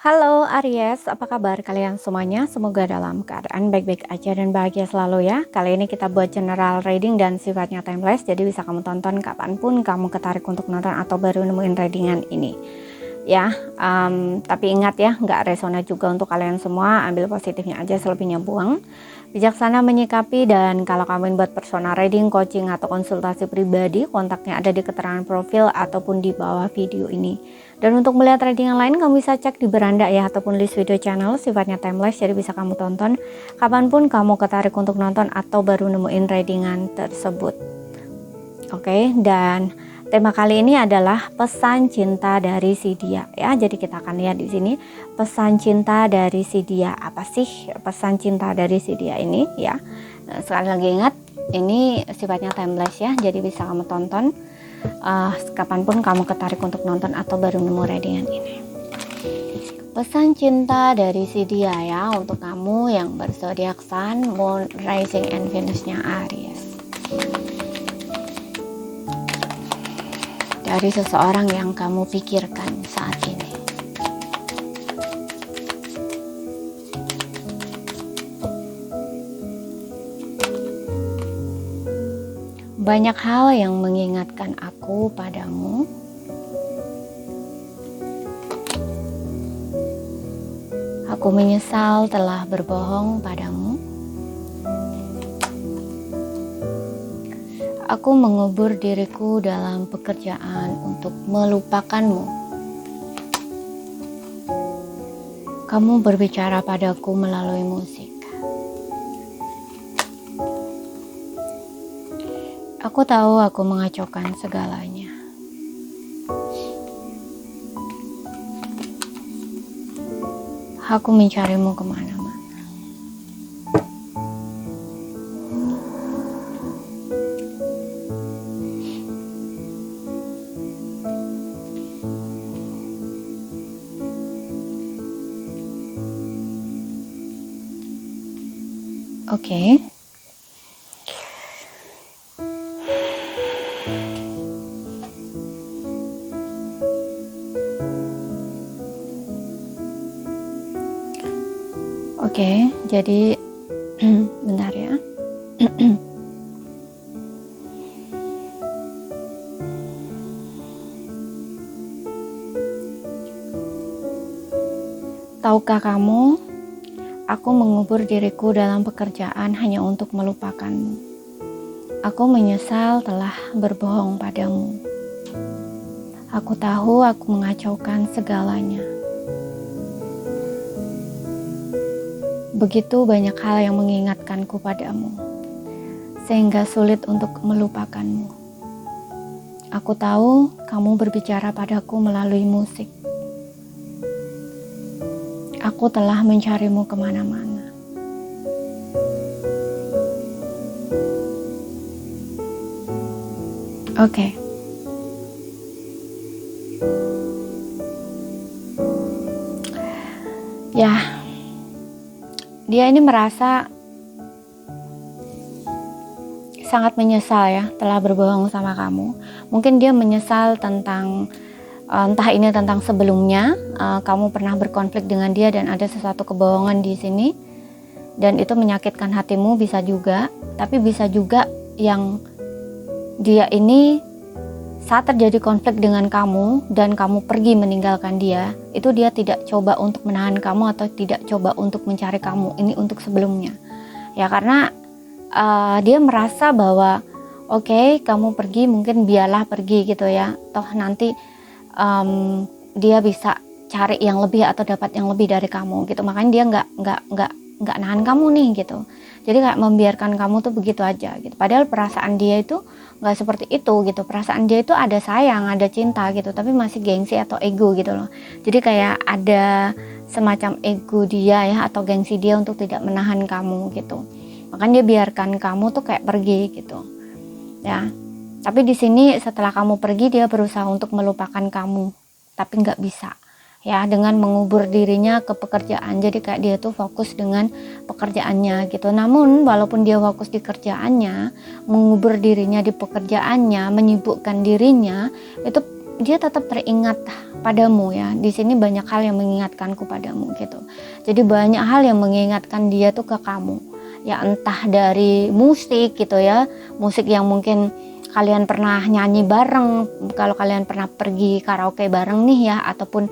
Halo Aries, apa kabar kalian semuanya? Semoga dalam keadaan baik-baik aja dan bahagia selalu ya. Kali ini kita buat general reading dan sifatnya timeless, jadi bisa kamu tonton kapanpun kamu ketarik untuk nonton atau baru nemuin readingan ini. Ya, tapi ingat ya, nggak resona juga untuk kalian semua, ambil positifnya aja, selebihnya buang. Bijaksana menyikapi, dan kalau kamu buat personal reading, coaching, atau konsultasi pribadi, kontaknya ada di keterangan profil ataupun di bawah video ini. Dan untuk melihat reading yang lain, kamu bisa cek di beranda ya, ataupun list video channel, sifatnya timeless, jadi bisa kamu tonton kapanpun kamu ketarik untuk nonton atau baru nemuin readingan tersebut. Oke, dan tema kali ini adalah pesan cinta dari si dia ya. Jadi kita akan lihat di sini pesan cinta dari si dia. Apa sih pesan cinta dari si dia ini ya? Nah, sekali lagi ingat, ini sifatnya timeless ya. Jadi bisa kamu tonton kapanpun kamu ketarik untuk nonton atau baru nemu readingan ini. Pesan cinta dari si dia ya, untuk kamu yang berzodiak Sun, Moon, Rising, and Venusnya Aries. Dari seseorang yang kamu pikirkan saat ini. Banyak hal yang mengingatkan aku padamu. Aku menyesal telah berbohong padamu. Aku mengubur diriku dalam pekerjaan untuk melupakanmu. Kamu berbicara padaku melalui musik. Aku tahu aku mengacaukan segalanya. Aku mencarimu kemana-mana. Oke. Oke, jadi bentar ya. Tahukah kamu, aku mengubur diriku dalam pekerjaan hanya untuk melupakanmu. Aku menyesal telah berbohong padamu. Aku tahu aku mengacaukan segalanya. Begitu banyak hal yang mengingatkanku padamu, sehingga sulit untuk melupakanmu. Aku tahu kamu berbicara padaku melalui musik. Aku telah mencarimu kemana-mana. Oke. Ya, dia ini merasa sangat menyesal ya telah berbohong sama kamu. Mungkin dia menyesal tentang entah ini tentang sebelumnya kamu pernah berkonflik dengan dia dan ada sesuatu kebohongan di sini dan itu menyakitkan hatimu, bisa juga. Tapi bisa juga yang dia ini saat terjadi konflik dengan kamu dan kamu pergi meninggalkan dia, itu dia tidak coba untuk menahan kamu atau tidak coba untuk mencari kamu. Ini untuk sebelumnya ya, karena dia merasa bahwa oke, kamu pergi, mungkin biarlah pergi gitu ya, toh nanti dia bisa cari yang lebih atau dapat yang lebih dari kamu gitu. Makanya dia nggak nahan kamu nih gitu. Jadi kayak membiarkan kamu tuh begitu aja gitu. Padahal perasaan dia itu nggak seperti itu gitu. Perasaan dia itu ada sayang, ada cinta gitu, tapi masih gengsi atau ego gitu loh. Jadi kayak ada semacam ego dia ya, atau gengsi dia untuk tidak menahan kamu gitu. Makanya dia biarkan kamu tuh kayak pergi gitu ya. Tapi di sini setelah kamu pergi, dia berusaha untuk melupakan kamu, tapi nggak bisa ya, dengan mengubur dirinya ke pekerjaan. Jadi kayak dia tuh fokus dengan pekerjaannya gitu. Namun walaupun dia fokus di kerjaannya, mengubur dirinya di pekerjaannya, menyibukkan dirinya, itu dia tetap teringat padamu ya. Di sini banyak hal yang mengingatkanku padamu gitu. Jadi banyak hal yang mengingatkan dia tuh ke kamu. Ya entah dari musik gitu ya, musik yang mungkin kalian pernah nyanyi bareng, kalau kalian pernah pergi karaoke bareng nih ya, ataupun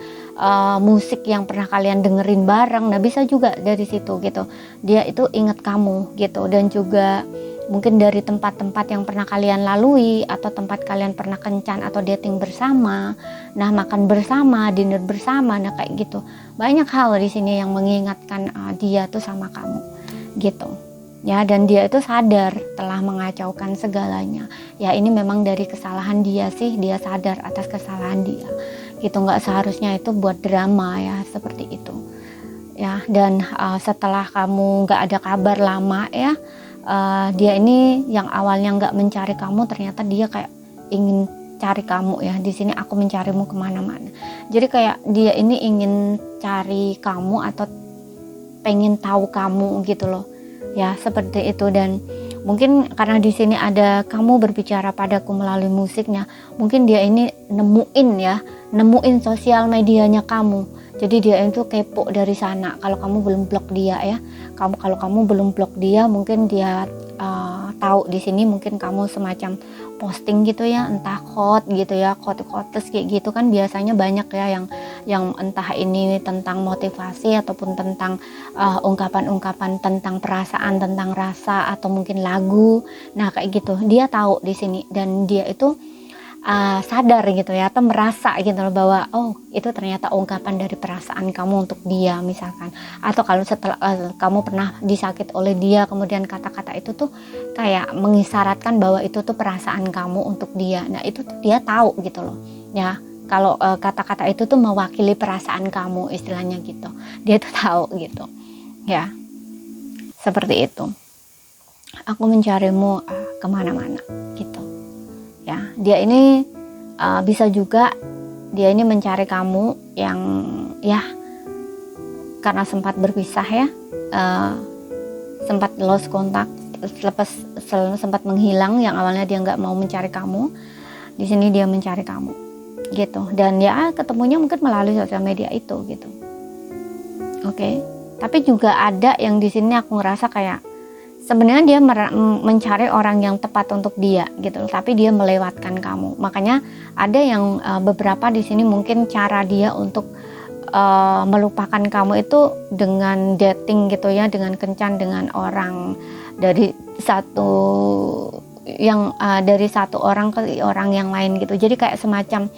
musik yang pernah kalian dengerin bareng. Nah bisa juga dari situ gitu, dia itu ingat kamu gitu. Dan juga mungkin dari tempat-tempat yang pernah kalian lalui, atau tempat kalian pernah kencan atau dating bersama, nah makan bersama, dinner bersama, nah kayak gitu. Banyak hal di sini yang mengingatkan dia tuh sama kamu gitu ya. Dan dia itu sadar telah mengacaukan segalanya ya. Ini memang dari kesalahan dia sih, dia sadar atas kesalahan dia gitu. Nggak seharusnya itu buat drama ya, seperti itu ya. Dan setelah kamu nggak ada kabar lama ya, dia ini yang awalnya nggak mencari kamu, ternyata dia kayak ingin cari kamu ya. Di sini aku mencarimu kemana-mana. Jadi kayak dia ini ingin cari kamu atau pengen tahu kamu gitu loh ya, seperti itu. Dan mungkin karena di sini ada kamu berbicara padaku melalui musiknya, mungkin dia ini nemuin sosial medianya kamu. Jadi dia itu kepo dari sana. Kalau kamu belum blok dia ya, kalau kamu belum blok dia, mungkin dia tahu di sini mungkin kamu semacam posting gitu ya, entah quote gitu ya, quotes kayak gitu kan biasanya banyak ya, yang entah ini tentang motivasi ataupun tentang ungkapan-ungkapan tentang perasaan, tentang rasa, atau mungkin lagu. Nah kayak gitu dia tahu di sini, dan dia itu sadar gitu ya, atau merasa gitu loh bahwa oh itu ternyata ungkapan dari perasaan kamu untuk dia misalkan. Atau kalau setelah kamu pernah disakit oleh dia, kemudian kata-kata itu tuh kayak mengisyaratkan bahwa itu tuh perasaan kamu untuk dia. Nah itu tuh dia tahu gitu loh ya, kalau kata-kata itu tuh mewakili perasaan kamu istilahnya gitu. Dia tuh tahu gitu ya, seperti itu. Aku mencarimu kemana-mana gitu ya. Dia ini bisa juga dia ini mencari kamu yang ya karena sempat berpisah ya, sempat lost kontak, sempat menghilang, yang awalnya dia nggak mau mencari kamu. Di sini dia mencari kamu gitu. Dan ya ketemunya mungkin melalui sosial media itu gitu. Oke. Tapi juga ada yang di sini aku ngerasa kayak sebenarnya dia mencari orang yang tepat untuk dia gitu, tapi dia melewatkan kamu. Makanya ada yang beberapa di sini mungkin cara dia untuk melupakan kamu itu dengan dating gitu ya, dengan kencan dengan orang dari satu orang ke orang yang lain gitu. Jadi kayak semacam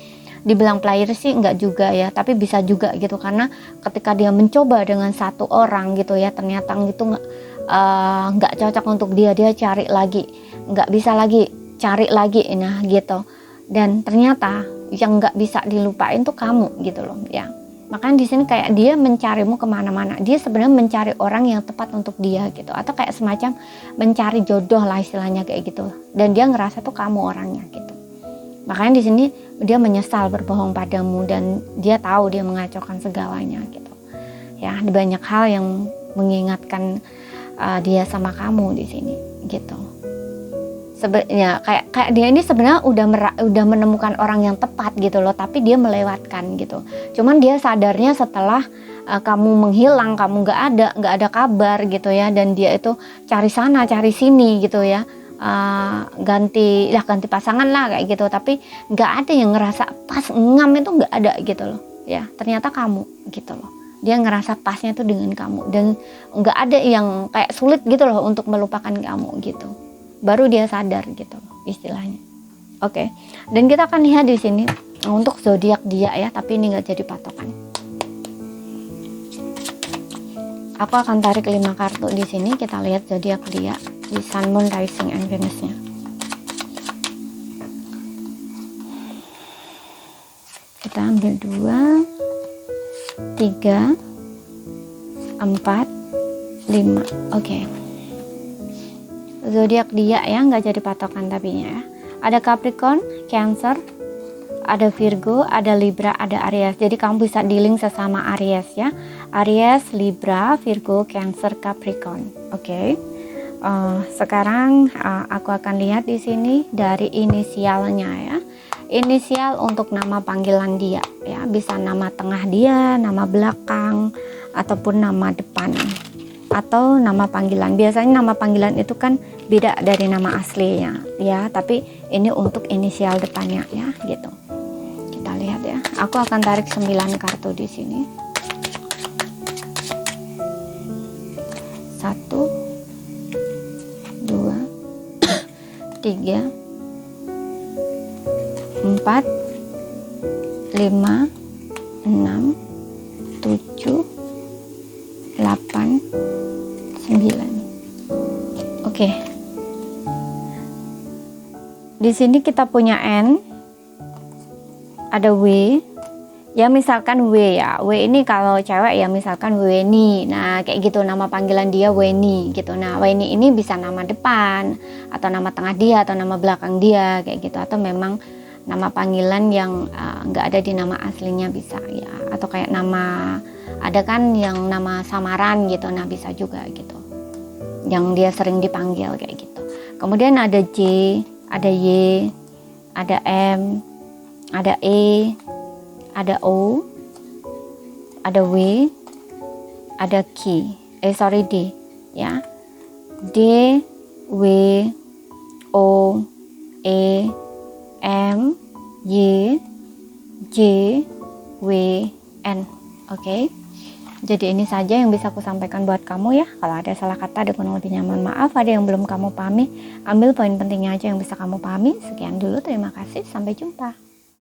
dibilang player sih enggak juga ya, tapi bisa juga gitu, karena ketika dia mencoba dengan satu orang gitu ya, ternyata gitu nggak cocok untuk dia cari lagi, nggak bisa lagi, cari lagi, nah gitu. Dan ternyata yang nggak bisa dilupain tuh kamu gitu loh ya. Makanya di sini kayak dia mencarimu kemana-mana. Dia sebenarnya mencari orang yang tepat untuk dia gitu, atau kayak semacam mencari jodoh lah istilahnya kayak gitu. Dan dia ngerasa tuh kamu orangnya gitu. Makanya di sini dia menyesal berbohong padamu, dan dia tahu dia mengacaukan segalanya gitu ya. Ada banyak hal yang mengingatkan dia sama kamu di sini gitu. Sebenarnya kayak dia ini sebenarnya udah menemukan orang yang tepat gitu loh, tapi dia melewatkan gitu. Cuman dia sadarnya setelah kamu menghilang, kamu nggak ada kabar gitu ya, dan dia itu cari sana cari sini gitu ya, ganti pasangan lah kayak gitu, tapi nggak ada yang ngerasa pas ngam, itu nggak ada gitu loh ya. Ternyata kamu gitu loh. Dia ngerasa pasnya tuh dengan kamu, dan nggak ada yang kayak sulit gitu loh untuk melupakan kamu gitu. Baru dia sadar gitu loh istilahnya. Oke. Dan kita akan lihat di sini untuk zodiak dia ya, tapi ini nggak jadi patokan. Aku akan tarik 5 kartu di sini. Kita lihat zodiak dia di Sun, Moon, Rising, and Venus-nya. Kita ambil 2, 3, 4, 5. Oke. Zodiak dia ya, nggak jadi patokan tapinya ya. Ada Capricorn, Cancer, ada Virgo, ada Libra, ada Aries. Jadi kamu bisa dealing sesama Aries ya. Aries, Libra, Virgo, Cancer, Capricorn. Oke. Sekarang aku akan lihat di sini dari inisialnya ya. inisial untuk nama panggilan dia ya, bisa nama tengah dia, nama belakang, ataupun nama depan atau nama panggilan. Biasanya nama panggilan itu kan beda dari nama aslinya ya, tapi ini untuk inisial depannya ya gitu. Kita lihat ya. Aku akan tarik 9 kartu di sini. 1 2 3 4 5 6 7 8 9. Oke. Di sini kita punya N, ada W. Ya misalkan W ya. W ini kalau cewek ya misalkan Weni. Nah, kayak gitu nama panggilan dia Weni gitu. Nah, Weni ini bisa nama depan atau nama tengah dia atau nama belakang dia kayak gitu, atau memang nama panggilan yang nggak ada di nama aslinya bisa ya, atau kayak nama, ada kan yang nama samaran gitu, nah bisa juga gitu, yang dia sering dipanggil kayak gitu. Kemudian ada J, ada Y, ada M, ada E, ada O, ada W, ada D ya, D, W, O, E, M, Y, J, W, N. Oke. Jadi ini saja yang bisa aku sampaikan buat kamu ya. Kalau ada salah kata, ada kurang lebihnya mohon maaf. Ada yang belum kamu pahami, ambil poin pentingnya aja yang bisa kamu pahami. Sekian dulu, terima kasih, sampai jumpa.